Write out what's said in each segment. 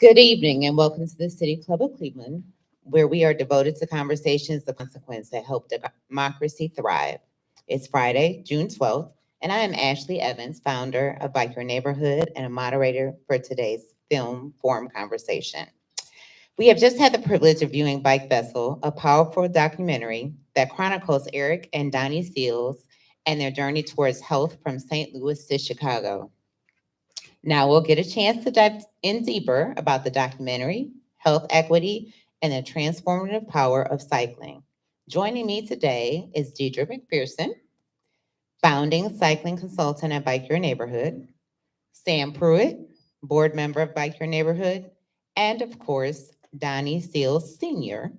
Good evening and welcome to the City Club of Cleveland, where we are devoted to conversations of consequence that help democracy thrive. It's Friday, June 12th, and I am Ashley Evans, founder of Bike Your Neighborhood and a moderator for today's film forum conversation. We have just had the privilege of viewing Bike Vessel, a powerful documentary that chronicles Eric and Donnie Seals and their journey towards health from St. Louis to Chicago. Now we'll get a chance to dive in deeper about the documentary, health equity, and the transformative power of cycling. Joining me today is Deidre McPherson, founding cycling consultant at Bike Your Neighborhood, Sam Pruitt, board member of Bike Your Neighborhood, and of course, Donnie Seals Sr.,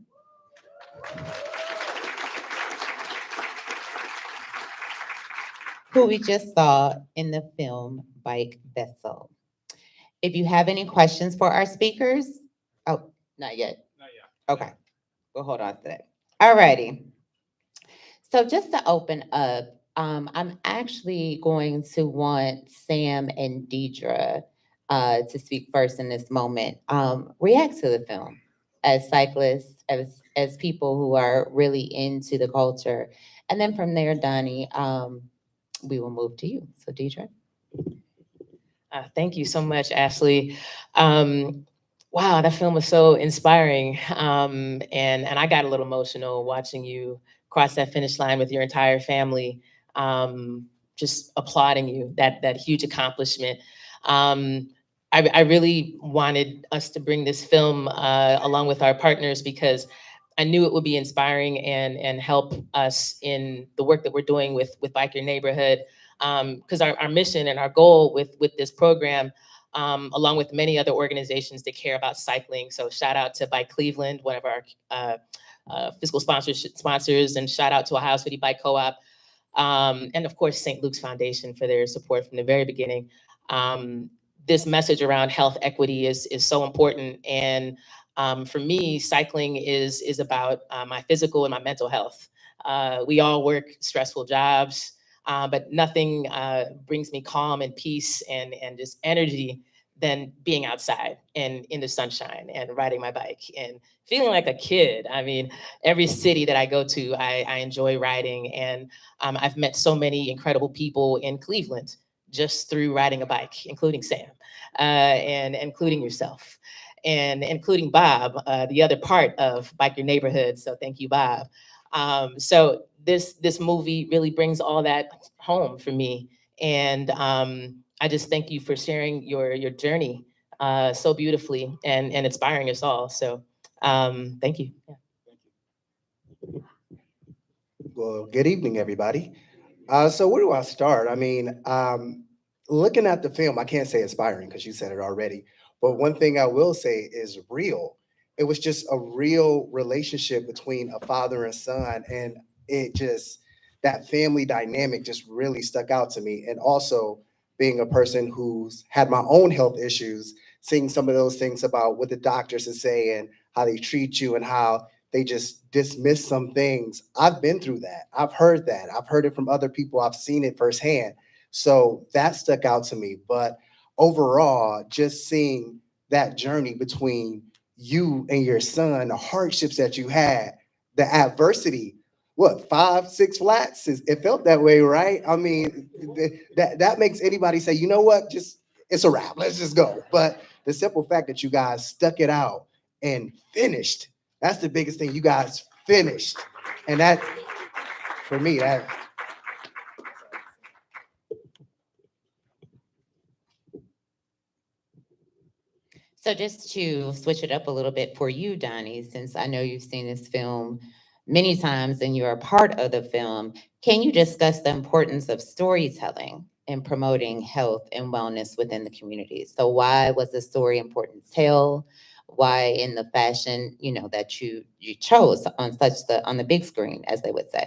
who we just saw in the film Bike Vessel. If you have any questions for our speakers, oh, not yet. Not yet. Okay, we'll hold on to that. All righty. So just to open up, I'm actually going to want Sam and Deidre to speak first in this moment. React to the film as cyclists, as people who are really into the culture. And then from there, Donnie, we will move to you. So Deidre. Thank you so much, Ashley. Wow, that film was so inspiring. And I got a little emotional watching you cross that finish line with your entire family, just applauding you, that huge accomplishment. I really wanted us to bring this film along with our partners because I knew it would be inspiring and help us in the work that we're doing with Bike Your Neighborhood. Because our mission and our goal with this program, along with many other organizations that care about cycling. So shout out to Bike Cleveland, one of our fiscal sponsors, and shout out to Ohio City Bike Co-op, and of course St. Luke's Foundation for their support from the very beginning. This message around health equity is so important, and for me, cycling is about my physical and my mental health. We all work stressful jobs. But nothing brings me calm and peace and just energy than being outside and in the sunshine and riding my bike and feeling like a kid. I mean, every city that I go to, I enjoy riding. And I've met so many incredible people in Cleveland just through riding a bike, including Sam, and including yourself, and including Bob, the other part of Bike Your Neighborhood. So thank you, Bob. So this movie really brings all that home for me, and I just thank you for sharing your journey so beautifully and inspiring us all. So thank you. Yeah. Well, good evening, everybody. So where do I start? I mean, looking at the film, I can't say inspiring because you said it already. But one thing I will say is real. It was just a real relationship between a father and son, and it just that family dynamic just really stuck out to me. And also being a person who's had my own health issues, seeing some of those things about what the doctors are saying, how they treat you, and how they just dismiss some things. I've been through that. I've heard that. I've heard it from other people. I've seen it firsthand. So that stuck out to me. But overall, just seeing that journey between you and your son, the hardships that you had, the adversity, what, 5, 6 flats? It felt that way, right? I mean, that makes anybody say, you know what, just it's a wrap. Let's just go. But the simple fact that you guys stuck it out and finished, that's the biggest thing. You guys finished. And that, for me, that. So just to switch it up a little bit for you, Donnie, since I know you've seen this film many times and you're a part of the film, can you discuss the importance of storytelling in promoting health and wellness within the community? So why was the story important to tell? Why in the fashion, that you chose on on the big screen, as they would say?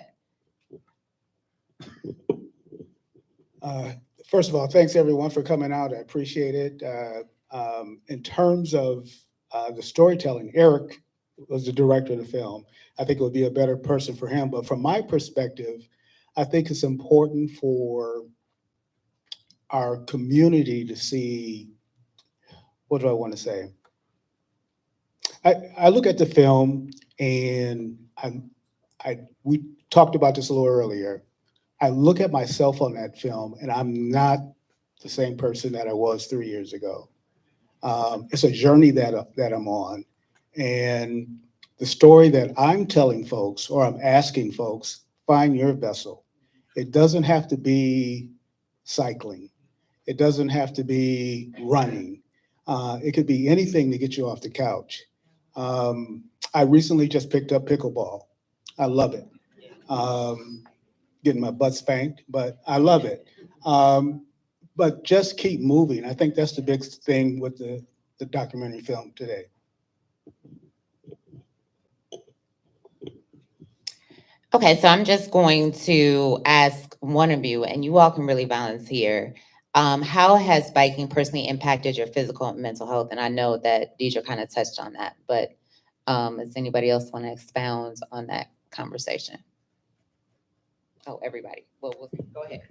First of all, thanks everyone for coming out. I appreciate it. In terms of the storytelling, Eric was the director of the film. I think it would be a better person for him. But from my perspective, I think it's important for our community to see, what do I want to say? I look at the film and we talked about this a little earlier. I look at myself on that film and I'm not the same person that I was 3 years ago. It's a journey that I'm on. And the story that I'm telling folks, or I'm asking folks, find your vessel. It doesn't have to be cycling. It doesn't have to be running. It could be anything to get you off the couch. I recently just picked up pickleball. I love it. Um, Getting my butt spanked, but I love it. Um, but just keep moving. I think that's the big thing with the documentary film today. Okay, so I'm just going to ask one of you, and you all can really volunteer. How has biking personally impacted your physical and mental health? And I know that Deidre kind of touched on that, but does anybody else want to expound on that conversation? Oh, everybody. Well, go ahead.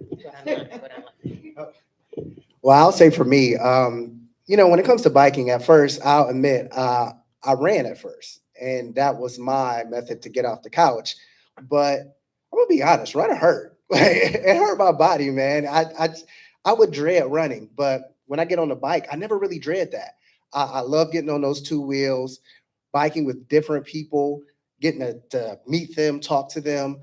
Well, I'll say for me, when it comes to biking, at first, I'll admit, I ran at first, and that was my method to get off the couch. But I'm gonna be honest, running hurt. Like, it hurt my body, man. I would dread running, but when I get on the bike, I never really dread that. I love getting on those two wheels, biking with different people, getting to meet them, talk to them.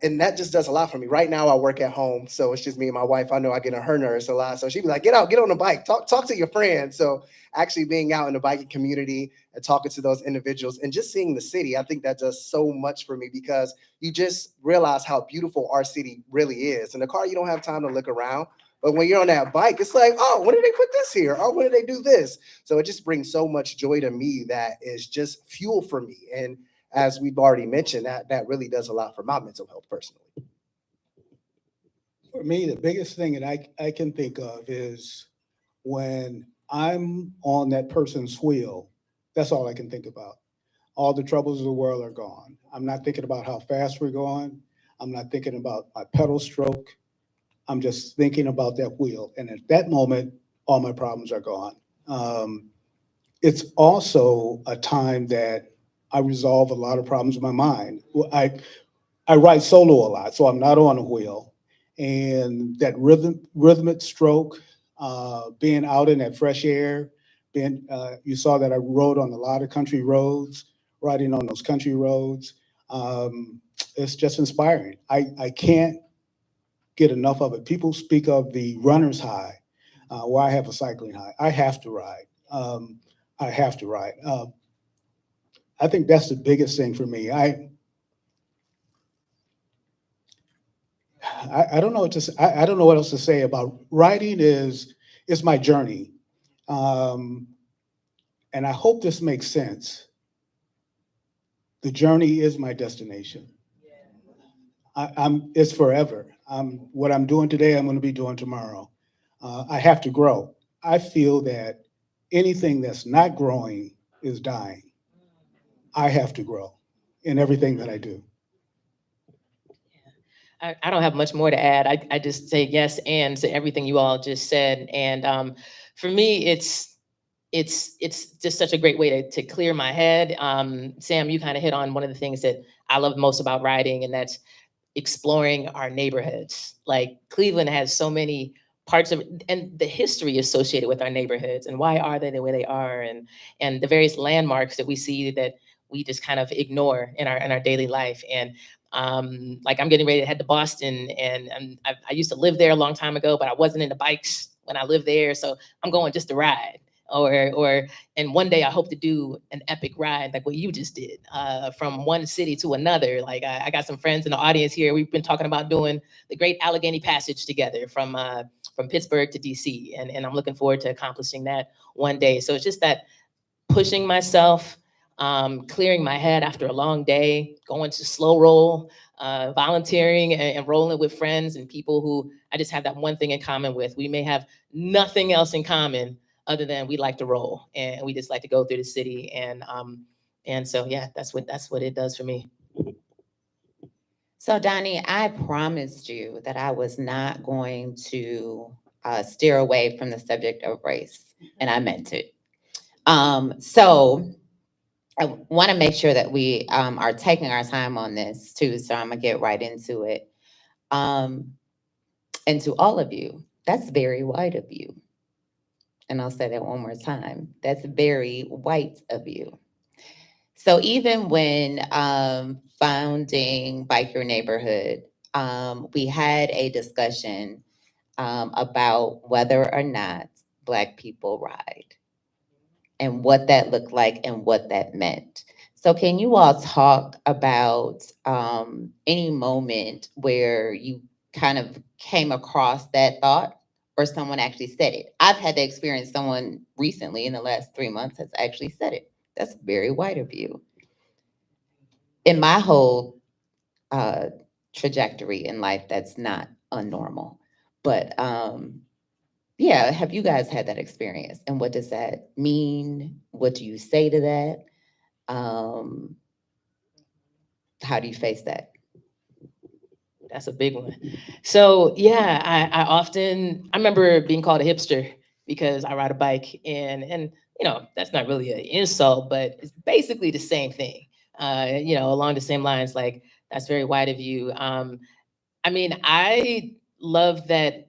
And that just does a lot for me. Right now, I work at home, so it's just me and my wife. I know I get on her nerves a lot, so she'd be like, "Get out, get on the bike, talk to your friends." So actually, being out in the biking community and talking to those individuals and just seeing the city, I think that does so much for me because you just realize how beautiful our city really is. In the car, you don't have time to look around, but when you're on that bike, it's like, "Oh, when did they put this here? Oh, when did they do this?" So it just brings so much joy to me that is just fuel for me. And as we've already mentioned, that really does a lot for my mental health personally. For me, the biggest thing that I can think of is when I'm on that person's wheel, that's all I can think about. All the troubles of the world are gone. I'm not thinking about how fast we're going. I'm not thinking about my pedal stroke. I'm just thinking about that wheel. And at that moment, all my problems are gone. It's also a time that I resolve a lot of problems in my mind. I ride solo a lot, so I'm not on a wheel. And that rhythmic stroke, being out in that fresh air, you saw that I rode on a lot of country roads, riding on those country roads. It's just inspiring. I can't get enough of it. People speak of the runner's high, where I have a cycling high. I have to ride. I have to ride. I think that's the biggest thing for me. I don't know what to say. I don't know what else to say about writing is my journey. Um, and I hope this makes sense. The journey is my destination. It's forever. What I'm doing today, I'm going to be doing tomorrow. I have to grow. I feel that anything that's not growing is dying. I have to grow in everything that I do. I don't have much more to add. I just say yes and to everything you all just said. And for me, it's just such a great way to clear my head. Sam, you kind of hit on one of the things that I love most about writing, and that's exploring our neighborhoods. Like Cleveland has so many parts of and the history associated with our neighborhoods and why are they the way they are, and the various landmarks that we see that we just kind of ignore in our daily life. And like I'm getting ready to head to Boston, and I used to live there a long time ago, but I wasn't into bikes when I lived there, so I'm going just to ride. And one day I hope to do an epic ride like what you just did, from one city to another. Like I got some friends in the audience here. We've been talking about doing the Great Allegheny Passage together from Pittsburgh to DC, and I'm looking forward to accomplishing that one day. So it's just that pushing myself, clearing my head after a long day, going to slow roll, volunteering and rolling with friends and people who I just have that one thing in common with. We may have nothing else in common other than we like to roll and we just like to go through the city. And so, yeah, that's what it does for me. So Donnie, I promised you that I was not going to steer away from the subject of race, and I meant it. So I want to make sure that we are taking our time on this too, so I'm gonna get right into it. Um, and to all of you, that's very white of you. And I'll say that one more time. That's very white of you. So even when founding Bike Your Neighborhood, we had a discussion about whether or not Black people ride and what that looked like and what that meant. So can you all talk about any moment where you kind of came across that thought or someone actually said it? I've had the experience someone recently in the last 3 months has actually said it. That's very white of you. In my whole uh, trajectory in life, that's not unnormal. But yeah, have you guys had that experience? And what does that mean? What do you say to that? Um, how do you face that? That's a big one. So yeah, I remember being called a hipster because I ride a bike, and that's not really an insult, but it's basically the same thing. Along the same lines, like that's very white of you. I mean, I love that,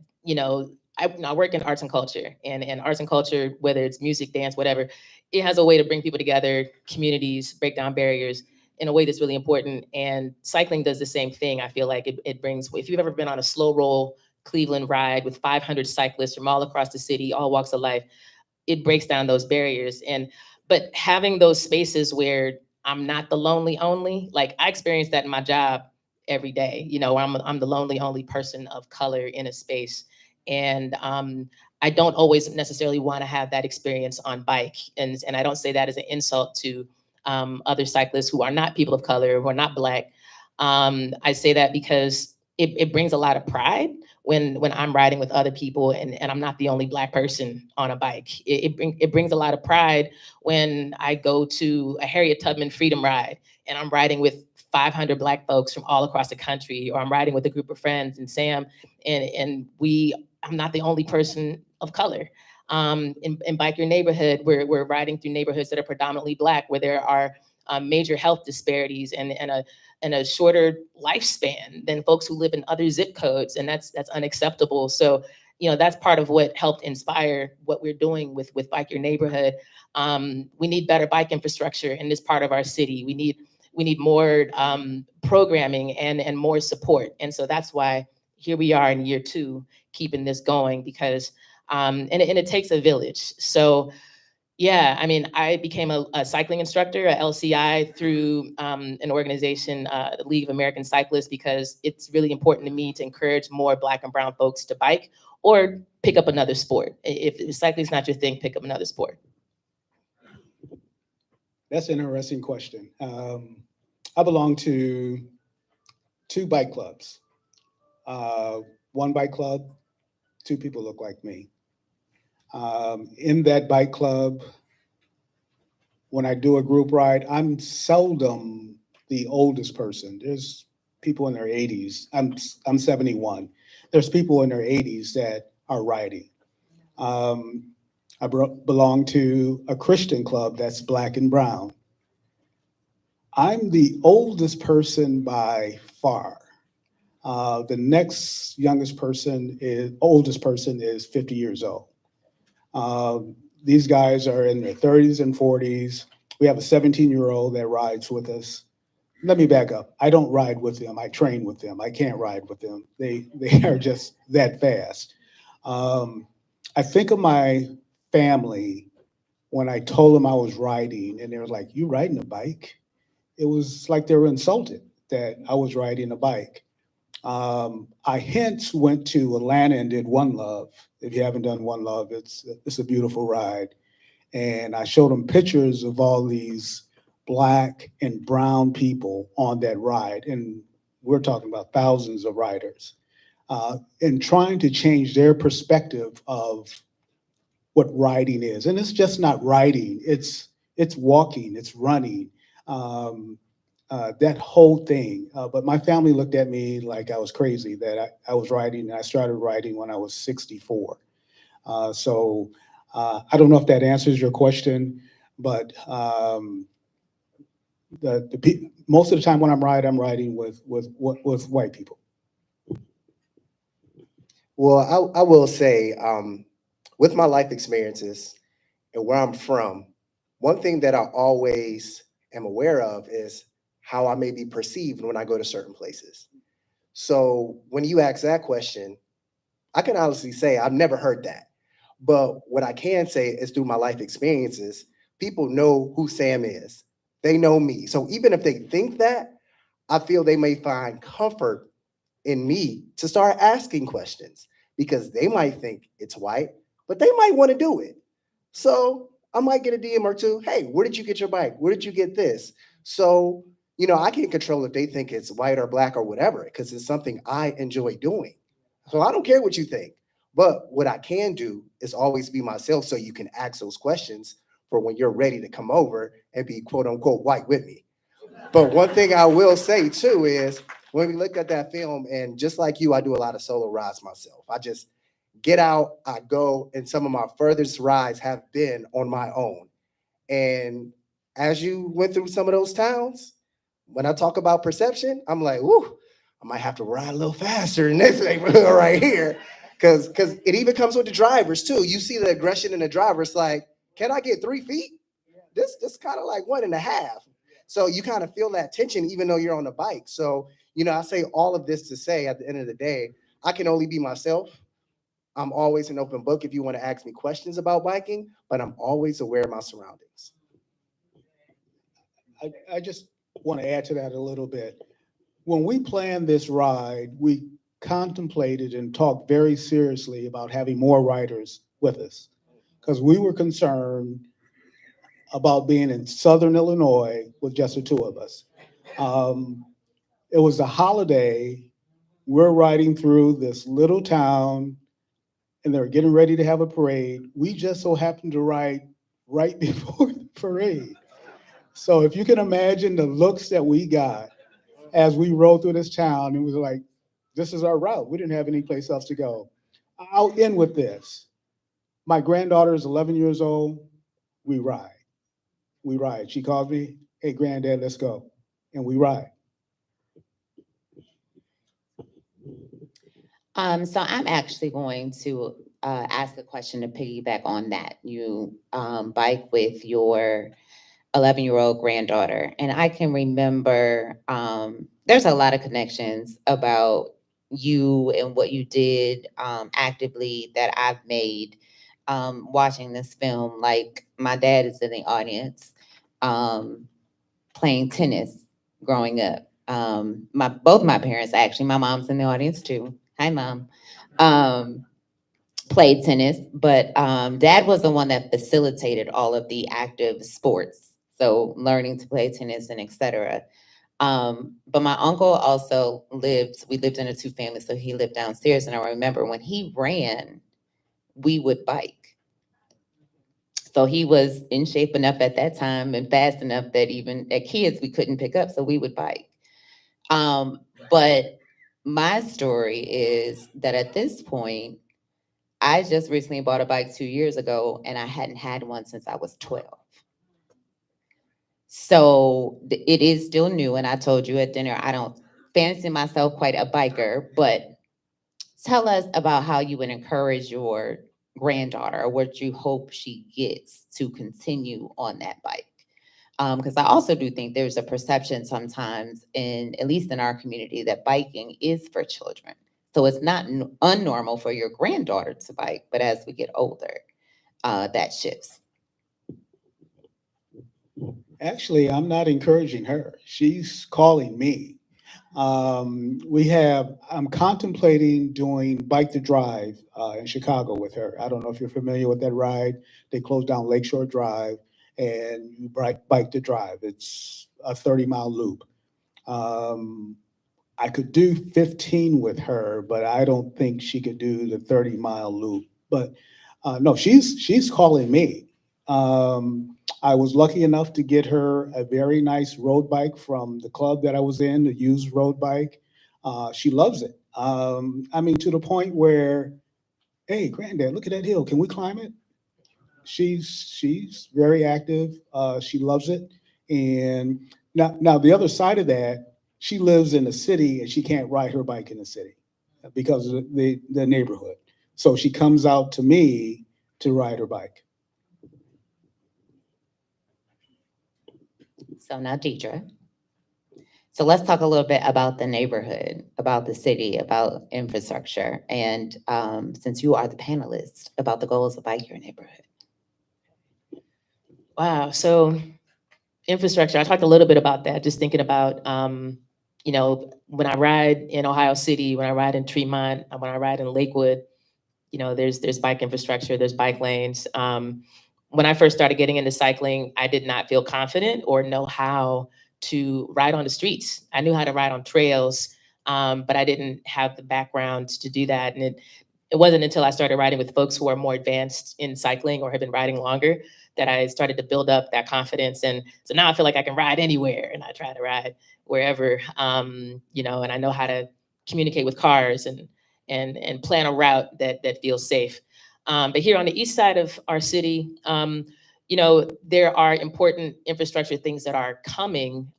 I work in arts and culture, and arts and culture, whether it's music, dance, whatever, it has a way to bring people together, communities, break down barriers in a way that's really important. And cycling does the same thing. I feel like it brings, if you've ever been on a slow roll Cleveland ride with 500 cyclists from all across the city, all walks of life, it breaks down those barriers. But having those spaces where I'm not the lonely only, like I experience that in my job every day, where I'm the lonely only person of color in a space. And I don't always necessarily want to have that experience on bike. And I don't say that as an insult to other cyclists who are not people of color, who are not Black. I say that because it brings a lot of pride when I'm riding with other people, and I'm not the only Black person on a bike. It brings a lot of pride when I go to a Harriet Tubman Freedom Ride and I'm riding with 500 Black folks from all across the country, or I'm riding with a group of friends and Sam, and I'm not the only person of color. In Bike Your Neighborhood, we're riding through neighborhoods that are predominantly Black, where there are major health disparities and a shorter lifespan than folks who live in other zip codes, and that's unacceptable. So, that's part of what helped inspire what we're doing with Bike Your Neighborhood. We need better bike infrastructure in this part of our city. We need more programming and more support, and so that's why here we are in year 2, keeping this going, because and it takes a village. So yeah, I mean, I became a cycling instructor, a LCI, through an organization, the League of American Cyclists, because it's really important to me to encourage more Black and brown folks to bike or pick up another sport. If cycling is not your thing, pick up another sport. That's an interesting question. I belong to 2 bike clubs. Uh, One bike club, 2 people look like me. In that bike club, when I do a group ride, I'm seldom the oldest person. There's people in their 80s. I'm 71. There's people in their 80s that are riding. Um, I belong to a Christian club that's Black and brown. I'm the oldest person by far. The next oldest person is 50 years old. These guys are in their 30s and 40s. We have a 17-year-old that rides with us. Let me back up. I don't ride with them. I train with them. I can't ride with them. They are just that fast. I think of my family when I told them I was riding, and they were like, "You riding a bike?" It was like they were insulted that I was riding a bike. I hence went to Atlanta and did One Love. If you haven't done One Love, it's a beautiful ride. And I showed them pictures of all these Black and brown people on that ride. And we're talking about thousands of riders. And trying to change their perspective of what riding is. And it's just not riding, it's walking, it's running. Um, that whole thing. But my family looked at me like I was crazy that I was riding. I started riding when I was 64. So I don't know if that answers your question, but most of the time when I'm riding with white people. Well, I will say, with my life experiences and where I'm from, one thing that I always am aware of is how I may be perceived when I go to certain places. So when you ask that question, I can honestly say I've never heard that. But what I can say is through my life experiences, people know who Sam is. They know me. So even if they think that, I feel they may find comfort in me to start asking questions because they might think it's white, but they might want to do it. So I might get a DM or two. Hey, where did you get your bike? Where did you get this? So, I can't control if they think it's white or black or whatever, because it's something I enjoy doing. So I don't care what you think. But what I can do is always be myself so you can ask those questions for when you're ready to come over and be quote unquote white with me. But one thing I will say too is when we looked at that film, and just like you, I do a lot of solo rides myself. I just get out, I go, and some of my furthest rides have been on my own. And as you went through some of those towns, when I talk about perception, I'm like, whoo, I might have to ride a little faster in this neighborhood right here. Because it even comes with the drivers too. You see the aggression in the drivers, like, can I get 3 feet? This kind of like 1.5. So you kind of feel that tension even though you're on the bike. So, I say all of this to say at the end of the day, I can only be myself. I'm always an open book if you want to ask me questions about biking, but I'm always aware of my surroundings. I just want to add to that a little bit. When we planned this ride, we contemplated and talked very seriously about having more riders with us because we were concerned about being in Southern Illinois with just the two of us. Um, it was a holiday. We're riding through this little town and they're getting ready to have a parade. We just so happened to ride right before the parade. So if you can imagine the looks that we got as we rode through this town, it was like, this is our route. We didn't have any place else to go. I'll end with this. My granddaughter is 11 years old. We ride. We ride. She calls me, hey, granddad, let's go. And we ride. So I'm actually going to ask a question to piggyback on that. You bike with your 11-year-old granddaughter, and I can remember there's a lot of connections about you and what you did actively that I've made watching this film. Like my dad is in the audience playing tennis growing up. Both my parents actually, my mom's in the audience too. Hi, mom. Um, Played tennis, but dad was the one that facilitated all of the active sports. So learning to play tennis and etc. But my uncle also we lived in a two-family, so he lived downstairs. And I remember when he ran, we would bike. So he was in shape enough at that time and fast enough that even at kids we couldn't pick up, so we would bike. But my story is that at this point, I just recently bought a bike 2 years ago, and I hadn't had one since I was 12. So it is still new, and I told you at dinner, I don't fancy myself quite a biker, but tell us about how you would encourage your granddaughter or what you hope she gets to continue on that bike. Because I also do think there's a perception sometimes at least in our community, that biking is for children. So it's not unnormal for your granddaughter to bike, but as we get older, that shifts. Actually, I'm not encouraging her. She's calling me. I'm contemplating doing Bike to Drive in Chicago with her. I don't know if you're familiar with that ride. They closed down Lakeshore Drive and you Bike to Drive. It's a 30-mile loop. Um, I could do 15 with her, but I don't think she could do the 30-mile loop. But no, she's calling me. I was lucky enough to get her a very nice road bike from the club that I was in, the used road bike. She loves it. I mean, to the point where, hey, granddad, look at that hill. Can we climb it? She's very active. She loves it. And Now, the other side of that, she lives in the city and she can't ride her bike in the city because of the neighborhood. So she comes out to me to ride her bike. So now, Deidre. So let's talk a little bit about the neighborhood, about the city, about infrastructure, and since you are the panelist, about the goals of Bike Your Neighborhood. Wow. So infrastructure, I talked a little bit about that, just thinking about, you know, when I ride in Ohio City, when I ride in Tremont, when I ride in Lakewood, you know, there's bike infrastructure, there's bike lanes. When I first started getting into cycling, I did not feel confident or know how to ride on the streets. I knew how to ride on trails, but I didn't have the background to do that. And it wasn't until I started riding with folks who are more advanced in cycling or have been riding longer that I started to build up that confidence. And so now I feel like I can ride anywhere, and I try to ride wherever, you know, and I know how to communicate with cars and plan a route that feels safe. But here on the east side of our city, you know, there are important infrastructure things that are coming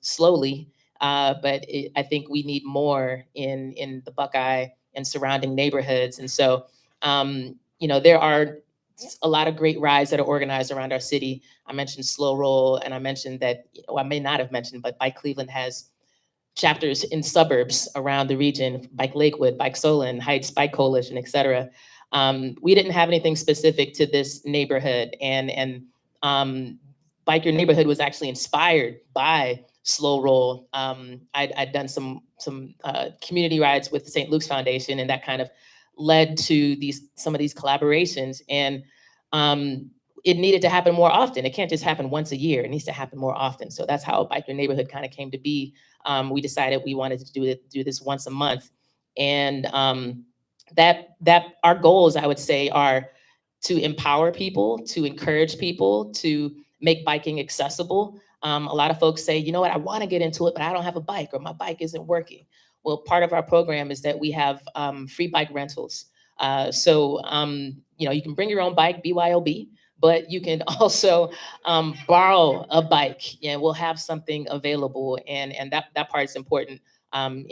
slowly, but I think we need more in the Buckeye and surrounding neighborhoods. And so, you know, there are a lot of great rides that are organized around our city. I mentioned Slow Roll, and I mentioned that, well, I may not have mentioned, but Bike Cleveland has chapters in suburbs around the region, Bike Lakewood, Bike Solon, Heights Bike Coalition, et cetera. We didn't have anything specific to this neighborhood, and Bike Your Neighborhood was actually inspired by Slow Roll. I'd done some community rides with the St. Luke's Foundation, and that kind of led to some of these collaborations. And it needed to happen more often. It can't just happen once a year. It needs to happen more often. So that's how Bike Your Neighborhood kind of came to be. We decided we wanted to do this once a month, and that our goals, I would say, are to empower people, to encourage people, to make biking accessible. A lot of folks say, you know what, I want to get into it, but I don't have a bike, or my bike isn't working. Well, part of our program is that we have free bike rentals. So you know, you can bring your own bike, BYOB, but you can also borrow a bike. Yeah, we'll have something available, and that part is important. That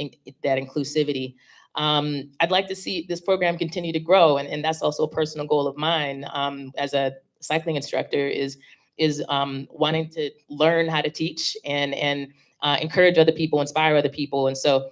inclusivity. I'd like to see this program continue to grow, and that's also a personal goal of mine as a cycling instructor is wanting to learn how to teach and encourage other people, inspire other people. And so,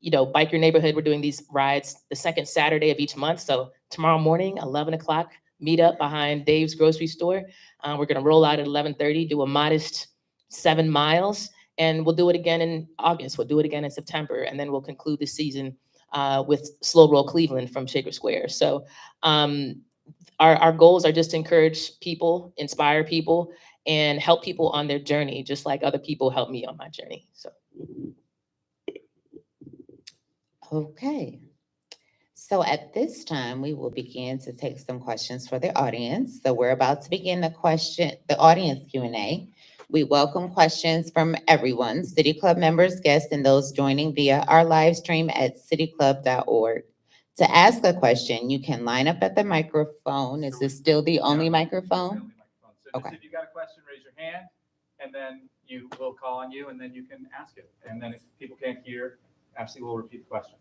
you know, Bike Your Neighborhood, we're doing these rides the second Saturday of each month. So tomorrow morning, 11 o'clock, meet up behind Dave's grocery store. We're going to roll out at 11:30, do a modest 7 miles, and we'll do it again in August. We'll do it again in September, and then we'll conclude the season with Slow Roll Cleveland from Shaker Square. So our goals are just to encourage people, inspire people, and help people on their journey, just like other people helped me on my journey. So. Okay. So at this time, we will begin to take some questions for the audience. So we're about to begin the audience Q&A. We welcome questions from everyone, City Club members, guests, and those joining via our live stream at cityclub.org. To ask a question, you can line up at the microphone. Is this still the only microphone? So Okay. if you got a question, raise your hand, and then we'll call on you, and then you can ask it. And then if people can't hear, Ashley will repeat the question.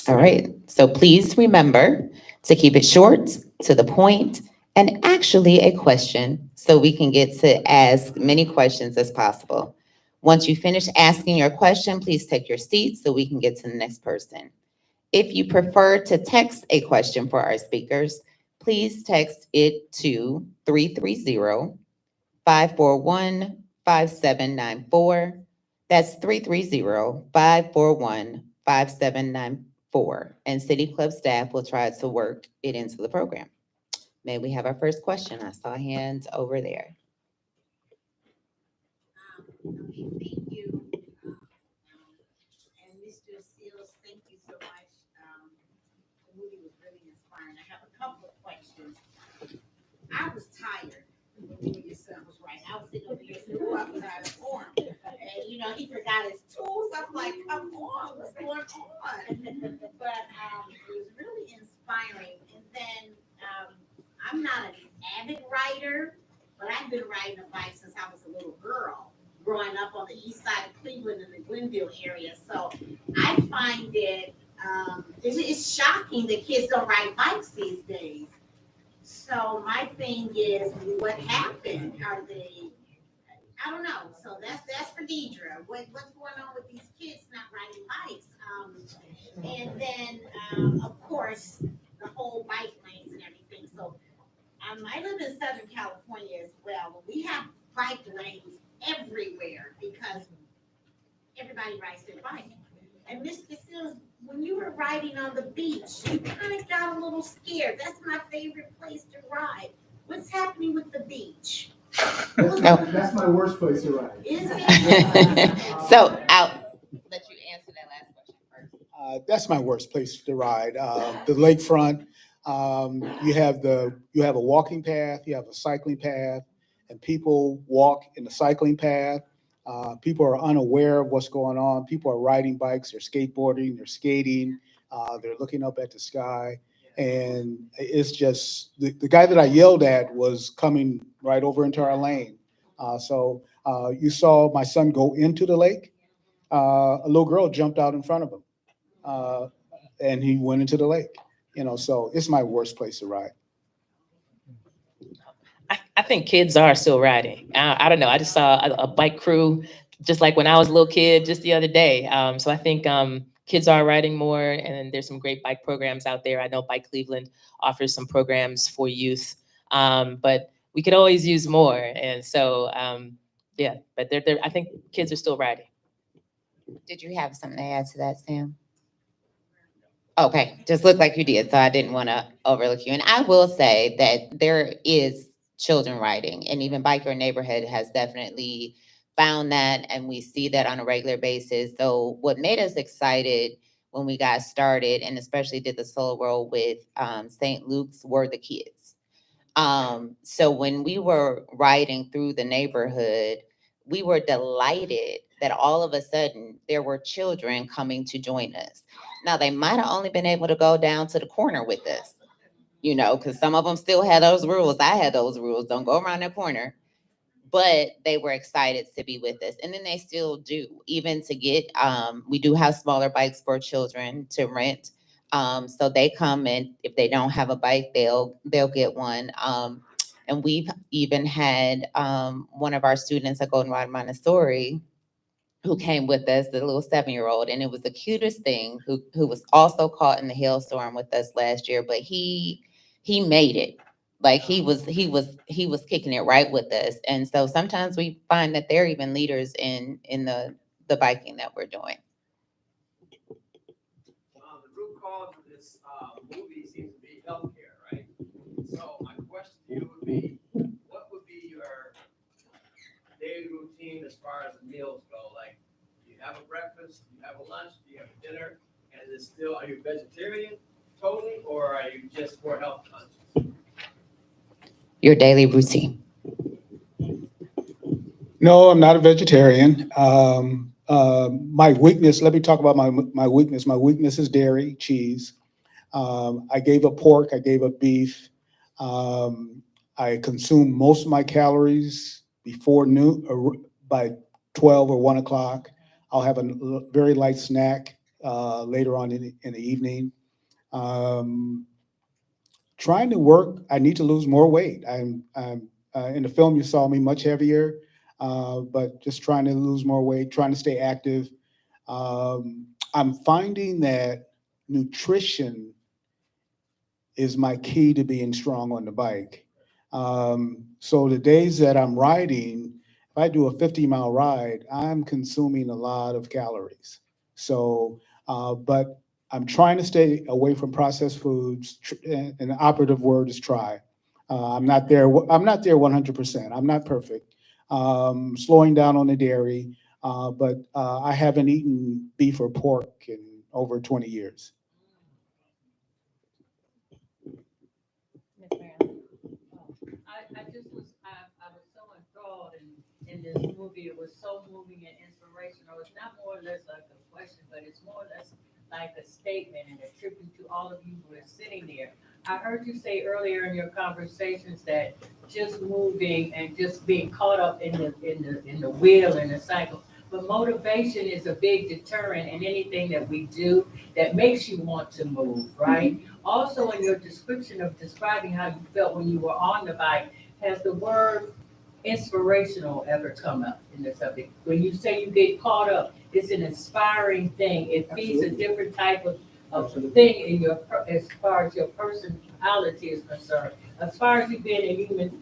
All right, so please remember to keep it short, to the point, and actually a question, so we can get to ask many questions as possible. Once you finish asking your question, please take your seat so we can get to the next person. If you prefer to text a question for our speakers, please text it to 330-541-5794. That's 330-541-5794. And City Club staff will try to work it into the program. May we have our first question? I saw hands over there. Okay, thank you. And Mr. Seals, thank you so much. The movie was really inspiring. I have a couple of questions. I was tired when your son was right. I was sitting over here saying, oh, I was out of form. And, you know, he forgot his tools. I'm like, come on, what's going on? But it was really inspiring. And then I'm not an avid rider, but I've been riding a bike since I was a little girl growing Cleveland and the Glenville area. So I find it's shocking that kids don't ride bikes these days. So my thing is, what happened? Are they? I don't know. So that's for Deidre. What's going on with these kids not riding bikes? And then of course the whole bike lanes and everything. So I live in Southern California as well. We have bike lanes everywhere because everybody rides their bike. And Mr. Seals, when you were riding on the beach, you kind of got a little scared. That's my favorite place to ride. What's happening with the beach? That's my worst place to ride. Is it? So I'll let you answer that last question first. That's my worst place to ride. The lakefront. You have a walking path, you have a cycling path, and people walk in the cycling path. People are unaware of what's going on. People are riding bikes, they're skateboarding, they're skating, they're looking up at the sky. And it's just, the guy that I yelled at was coming right over into our lane. So you saw my son go into the lake. A little girl jumped out in front of him, and he went into the lake. So it's my worst place to ride. I think kids are still riding. I don't know. I just saw a bike crew, just like when I was a little kid, just the other day. So I think kids are riding more, and there's some great bike programs out there. I know Bike Cleveland offers some programs for youth, but we could always use more. And so, yeah, but I think kids are still riding. Did you have something to add to that, Sam? Okay, just looked like you did, so I didn't want to overlook you. And I will say that there is children riding, and even Biker Neighborhood has definitely found that, and we see that on a regular basis. So what made us excited when we got started, and especially did the solo roll with St. Luke's, were the kids. So when we were riding through the neighborhood, we were delighted that all of a sudden there were children coming to join us. Now, they might have only been able to go down to the corner with us, because some of them still had those rules. I had those rules. Don't go around that corner. But they were excited to be with us. And then they still do, even to get, we do have smaller bikes for children to rent. So they come, and if they don't have a bike, they'll get one. And we've even had one of our students at Golden Rod Montessori who came with us, the little 7-year-old, and it was the cutest thing, who was also caught in the hailstorm with us last year, but he made it. Like he was kicking it right with us. And so sometimes we find that they're even leaders in the biking that we're doing. The root cause of this movie seems to be healthcare, right? So my question to you would be, what would be your daily routine as far as the meals go? Like, do you have a breakfast, do you have a lunch, do you have a dinner, and is it still, are you vegetarian totally, or are you just more health conscious? Your daily routine. No, I'm not a vegetarian. My weakness, let me talk about my weakness. My weakness is dairy, cheese. I gave up pork, I gave up beef. I consume most of my calories before noon, or by 12 or 1 o'clock. I'll have a very light snack later on in the evening. Trying to work, I need to lose more weight. I'm in the film, you saw me much heavier, but just trying to lose more weight, trying to stay active. I'm finding that nutrition is my key to being strong on the bike. So the days that I'm riding, if I do a 50-mile ride, I'm consuming a lot of calories. So, but I'm trying to stay away from processed foods, and the operative word is try. I'm not there 100%. I'm not perfect. Slowing down on the dairy, but I haven't eaten beef or pork in over 20 years. I was so enthralled in this movie. It was so moving and inspirational. It's not more or less like a question, but it's more or less like a statement and a tribute to all of you who are sitting there. I heard you say earlier in your conversations that just moving and just being caught up in the wheel and the cycle. But motivation is a big deterrent in anything that we do that makes you want to move, right? Also, in your description of describing how you felt when you were on the bike, has the word inspirational ever come up in the subject? When you say you get caught up, it's an inspiring thing. It feeds a different type of thing in your, as far as your personality is concerned. As far as you being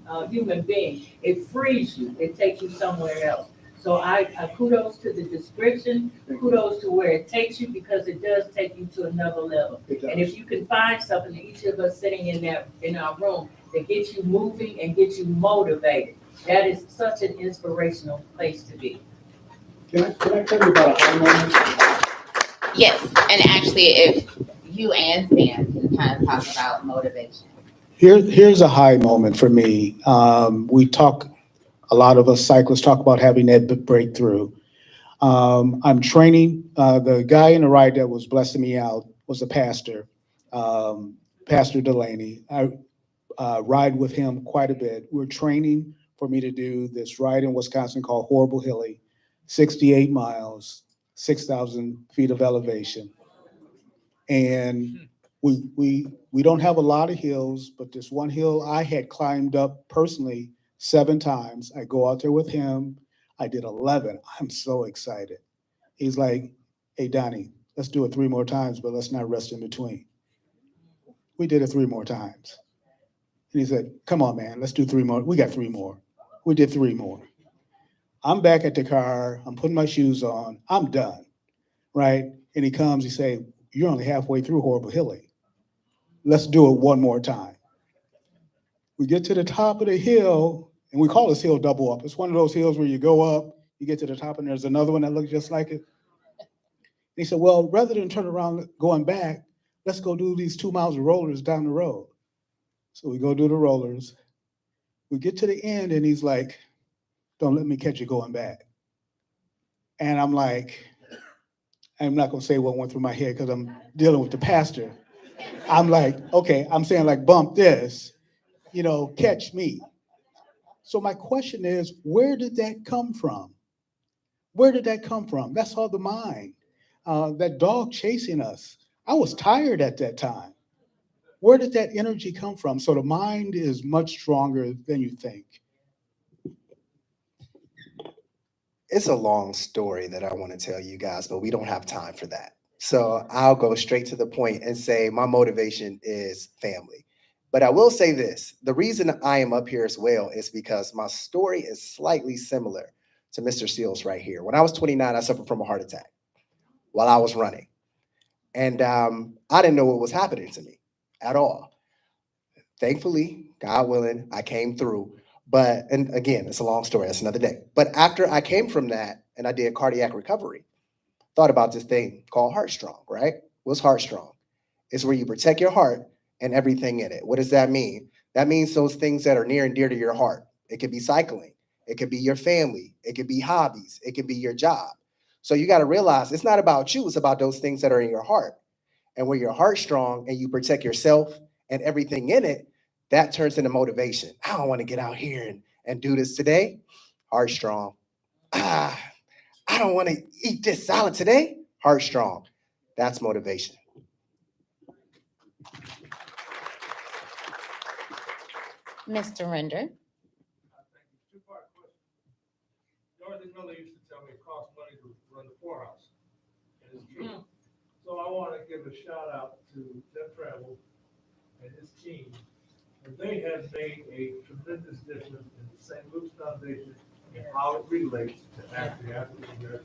a human being, it frees you. It takes you somewhere else. So I kudos to the description, kudos to where it takes you, because it does take you to another level. And if you can find something, each of us sitting in our room, that gets you moving and gets you motivated, that is such an inspirational place to be. Can I tell you about a high moment? Yes, and actually, if you and Sam can kind of talk about motivation. Here's a high moment for me. We talk, a lot of us cyclists talk about having that breakthrough. I'm training, the guy in the ride that was blessing me out was a pastor, Pastor Delaney. I ride with him quite a bit. We're training for me to do this ride in Wisconsin called Horrible Hilly, 68 miles, 6,000 feet of elevation. And we don't have a lot of hills, but this one hill I had climbed up personally 7 times. I go out there with him. I did 11. I'm so excited. He's like, hey, Donnie, let's do it 3 more times, but let's not rest in between. We did it 3 more times. And he said, come on, man, let's do 3 more. We got 3 more. We did 3 more. I'm back at the car. I'm putting my shoes on. I'm done, right? And he comes, he say, you're only halfway through Horrible Hilly. Let's do it 1 more time. We get to the top of the hill, and we call this hill Double Up. It's one of those hills where you go up, you get to the top, and there's another one that looks just like it. And he said, well, rather than turn around going back, let's go do these 2 miles of rollers down the road. So we go do the rollers. We get to the end, and he's like, don't let me catch you going back. And I'm like, I'm not gonna say what went through my head because I'm dealing with the pastor. I'm like, okay, I'm saying like bump this, catch me. So my question is, where did that come from? Where did that come from? That's all the mind. That dog chasing us. I was tired at that time. Where did that energy come from? So the mind is much stronger than you think. It's a long story that I want to tell you guys, but we don't have time for that. So I'll go straight to the point and say my motivation is family. But I will say this, the reason I am up here as well is because my story is slightly similar to Mr. Seals right here. When I was 29, I suffered from a heart attack while I was running. And I didn't know what was happening to me at all. Thankfully, God willing, I came through. But, and again, it's a long story, that's another day. But after I came from that and I did cardiac recovery, thought about this thing called Heartstrong, right? What's Heartstrong? It's where you protect your heart and everything in it. What does that mean? That means those things that are near and dear to your heart. It could be cycling. It could be your family. It could be hobbies. It could be your job. So you got to realize it's not about you. It's about those things that are in your heart. And when your heart's strong and you protect yourself and everything in it, that turns into motivation. I don't want to get out here and do this today. Heart strong. I don't want to eat this salad today. Heart strong. That's motivation. Mr. Render. Two-part question. Dorothy Miller used to tell me it costs money to run the poorhouse. And it's true. So I want to give a shout out to Jeff Travel and his team. And they have made a tremendous difference in the St. Luke's Foundation and how it relates to the African American community.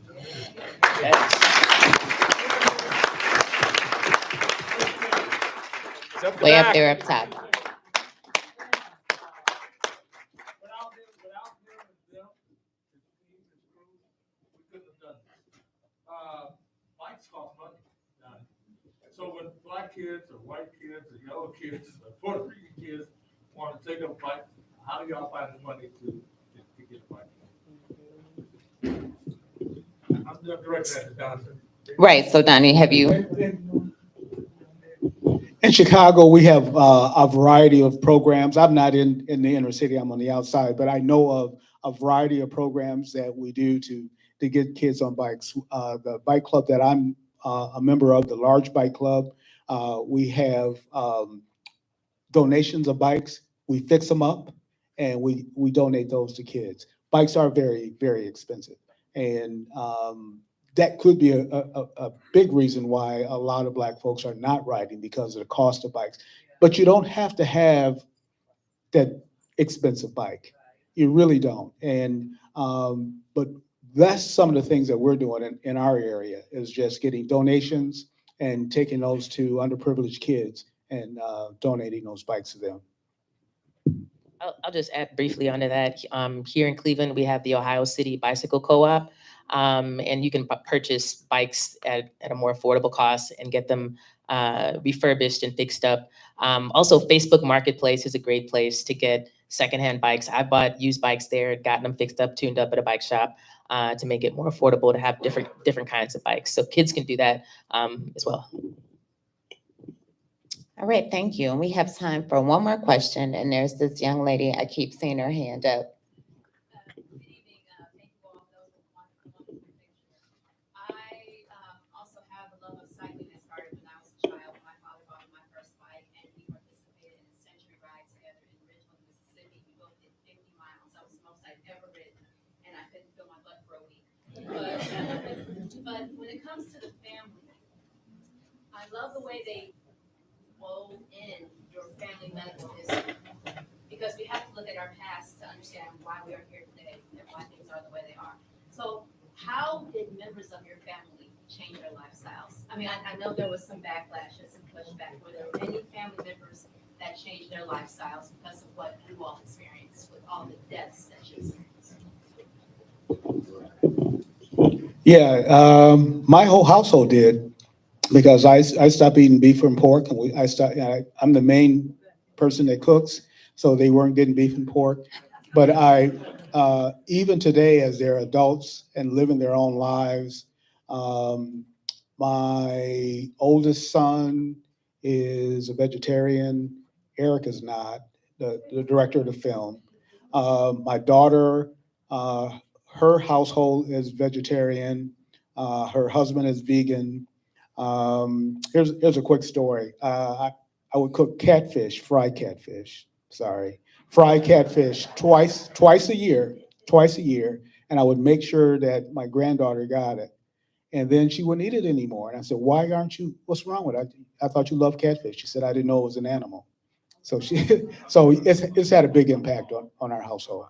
Way up there up top. Without them and them, his team, his crew, we couldn't have done this. Bikes cost money. So when black kids or white kids or yellow kids or Puerto Rican kids want to take up a bike, how do y'all find the money to get a bike? I'm directing that to Jonathan. Right, so Donnie, have you? In Chicago, we have a variety of programs. I'm not in the inner city, I'm on the outside, but I know of a variety of programs that we do to to get kids on bikes. The bike club that I'm a member of, the Large Bike Club, we have donations of bikes. We fix them up and we donate those to kids. Bikes are very, very expensive. And that could be a big reason why a lot of Black folks are not riding, because of the cost of bikes. But you don't have to have that expensive bike. You really don't. And but that's some of the things that we're doing in our area, is just getting donations and taking those to underprivileged kids and donating those bikes to them. I'll just add briefly onto that. Here in Cleveland, we have the Ohio City Bicycle Co-op, and you can purchase bikes at a more affordable cost and get them refurbished and fixed up. Also, Facebook Marketplace is a great place to get secondhand bikes. I bought used bikes there, gotten them fixed up, tuned up at a bike shop to make it more affordable to have different kinds of bikes. So kids can do that as well. All right, thank you. And we have time for one more question. And there's this young lady, I keep seeing her hand up. Good evening. Thank you all for those wonderful pictures. I also have a love of cycling that started when I was a child. My father bought me my first bike, and we participated in a century ride together in Ridgeland, Mississippi. We both did 50 miles. That was the most I've ever ridden, and I couldn't feel my butt for a week. But when it comes to the family, I love the way they wove in your family medical history, because we have to look at our past to understand why we are here today and why things are the way they are. So how did members of your family change their lifestyles? I mean, I know there was some backlash and some pushback. Were there any family members that changed their lifestyles because of what you all experienced with all the deaths that you experienced? Yeah, my whole household did, because I stopped eating beef and pork, and I'm the main person that cooks, so they weren't getting beef and pork. But even today, as they're adults and living their own lives, my oldest son is a vegetarian. Eric is not, the director of the film. My daughter, her household is vegetarian. Her husband is vegan. Here's a quick story. I would cook catfish, fried catfish, fried catfish twice a year, and I would make sure that my granddaughter got it. And then she wouldn't eat it anymore. And I said, why aren't you, what's wrong with it? I thought you loved catfish. She said, I didn't know it was an animal. So so it's had a big impact on our household.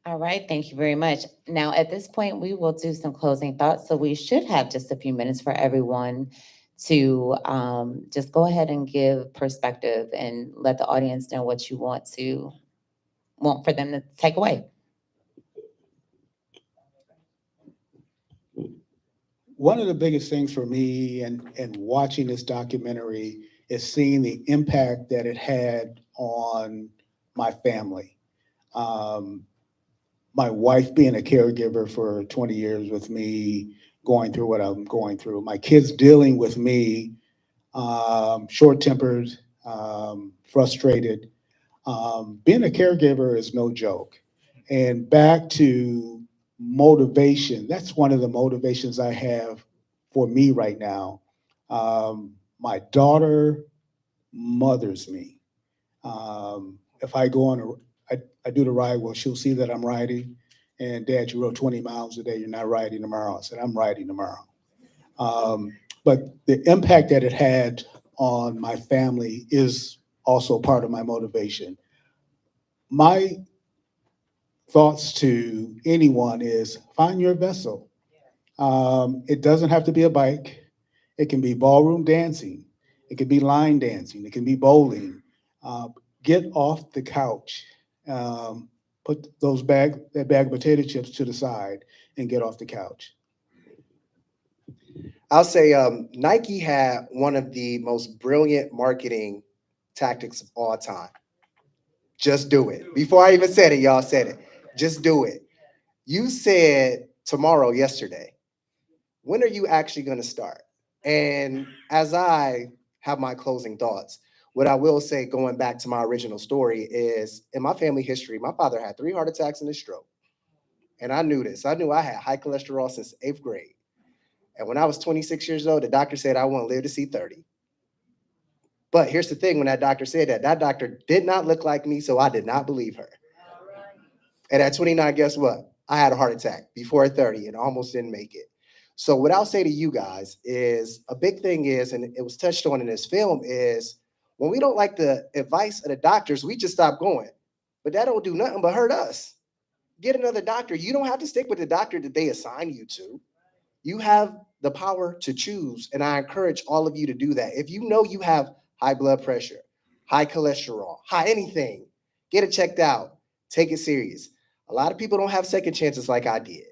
All right, thank you very much. Now, at this point, we will do some closing thoughts. So we should have just a few minutes for everyone to just go ahead and give perspective and let the audience know what you want for them to take away. One of the biggest things for me and watching this documentary is seeing the impact that it had on my family. My wife being a caregiver for 20 years with me, going through what I'm going through. My kids dealing with me, short-tempered, frustrated. Being a caregiver is no joke. And back to motivation, that's one of the motivations I have for me right now. My daughter mothers me. If I go on I do the ride, well, she'll see that I'm riding. And Dad, you rode 20 miles today, you're not riding tomorrow. I said, I'm riding tomorrow. But the impact that it had on my family is also part of my motivation. My thoughts to anyone is find your vessel. It doesn't have to be a bike. It can be ballroom dancing. It can be line dancing. It can be bowling. Get off the couch. Put that bag of potato chips to the side and get off the couch. I'll say Nike had one of the most brilliant marketing tactics of all time. Just do it. Before I even said it, y'all said it. Just do it. You said tomorrow, yesterday. When are you actually going to start? And as I have my closing thoughts, what I will say, going back to my original story, is in my family history, my father had 3 heart attacks and a stroke. and I knew this. I knew I had high cholesterol since 8th grade. And when I was 26 years old, the doctor said I wouldn't live to see 30. But here's the thing, when that doctor said that, that doctor did not look like me, so I did not believe her. And at 29, guess what? I had a heart attack before 30 and almost didn't make it. So what I'll say to you guys is a big thing is, and it was touched on in this film, is when we don't like the advice of the doctors, we just stop going. But that don't do nothing but hurt us. Get another doctor. You don't have to stick with the doctor that they assign you to. You have the power to choose, and I encourage all of you to do that. If you know you have high blood pressure, high cholesterol, high anything, get it checked out. Take it serious. A lot of people don't have second chances like I did.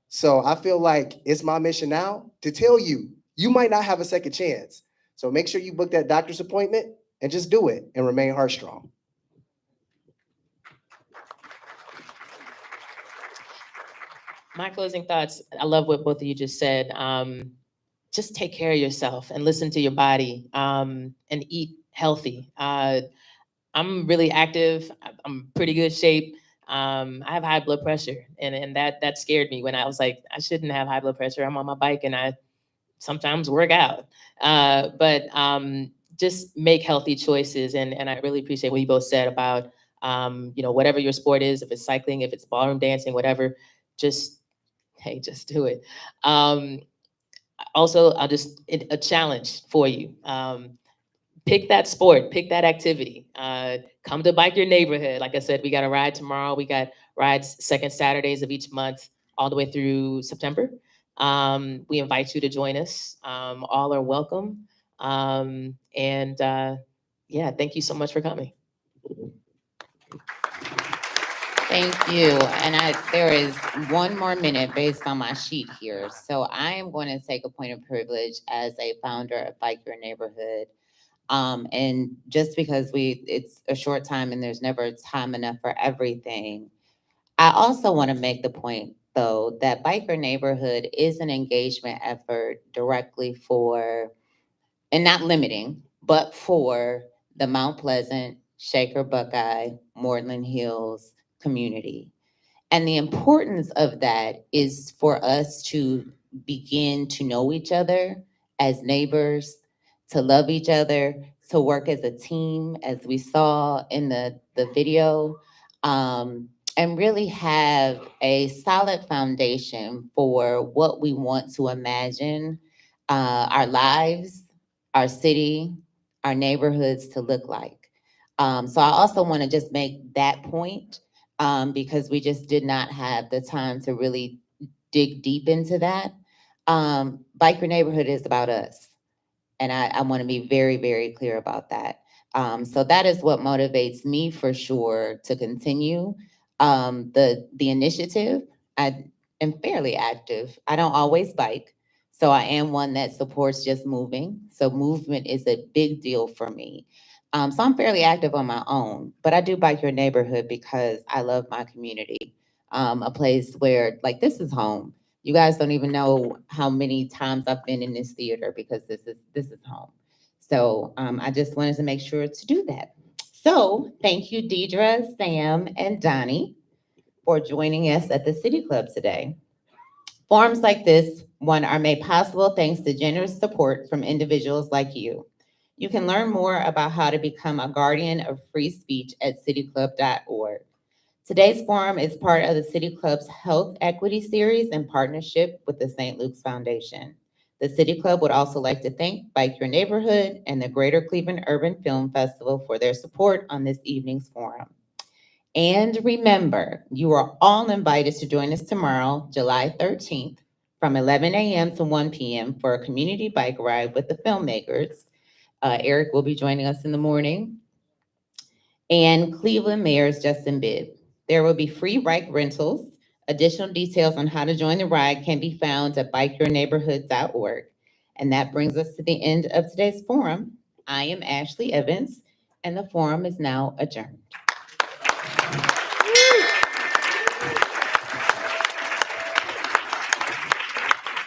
So I feel like it's my mission now to tell you, you might not have a second chance. So make sure you book that doctor's appointment and just do it and remain heart strong. My closing thoughts, I love what both of you just said. Just take care of yourself and listen to your body, and eat healthy. I'm really active. I'm pretty good shape. I have high blood pressure, and that scared me when I was like, I shouldn't have high blood pressure. I'm on my bike and I sometimes work out. But just make healthy choices. And I really appreciate what you both said about, whatever your sport is, if it's cycling, if it's ballroom dancing, whatever, just do it. Also, a challenge for you. Pick that sport, pick that activity. Come to Bike Your Neighborhood. Like I said, we got a ride tomorrow. We got rides second Saturdays of each month, all the way through September. We invite you to join us. All are welcome. Thank you so much for coming. Thank you. And there is 1 more minute based on my sheet here. So I am going to take a point of privilege as a founder of Bike Your Neighborhood. And just because it's a short time and there's never time enough for everything, I also want to make the point, though, that Bike Your Neighborhood is an engagement effort directly for, and not limiting, but for the Mount Pleasant, Shaker Buckeye, Moreland Hills community. And the importance of that is for us to begin to know each other as neighbors, to love each other, to work as a team, as we saw in the video, and really have a solid foundation for what we want to imagine our lives, our city, our neighborhoods to look like. So I also want to just make that point, because we just did not have the time to really dig deep into that. Bike Your Neighborhood is about us. And I want to be very, very clear about that. So that is what motivates me for sure to continue the initiative. I am fairly active. I don't always bike. So I am one that supports just moving. So movement is a big deal for me. So I'm fairly active on my own, but I do Bike Your Neighborhood because I love my community. A place where, like, this is home. You guys don't even know how many times I've been in this theater because this is home. So I just wanted to make sure to do that. So thank you, Deidre, Sam, and Donnie for joining us at the City Club today. Forums like this one are made possible thanks to generous support from individuals like you. You can learn more about how to become a guardian of free speech at cityclub.org. Today's forum is part of the City Club's Health Equity Series in partnership with the St. Luke's Foundation. The City Club would also like to thank Bike Your Neighborhood and the Greater Cleveland Urban Film Festival for their support on this evening's forum. And remember, you are all invited to join us tomorrow, July 13th, from 11 a.m. to 1 p.m. for a community bike ride with the filmmakers. Eric will be joining us in the morning. And Cleveland Mayor's Justin Bibb. There will be free bike rentals. Additional details on how to join the ride can be found at bikeyourneighborhood.org. And that brings us to the end of today's forum. I am Ashley Evans, and the forum is now adjourned.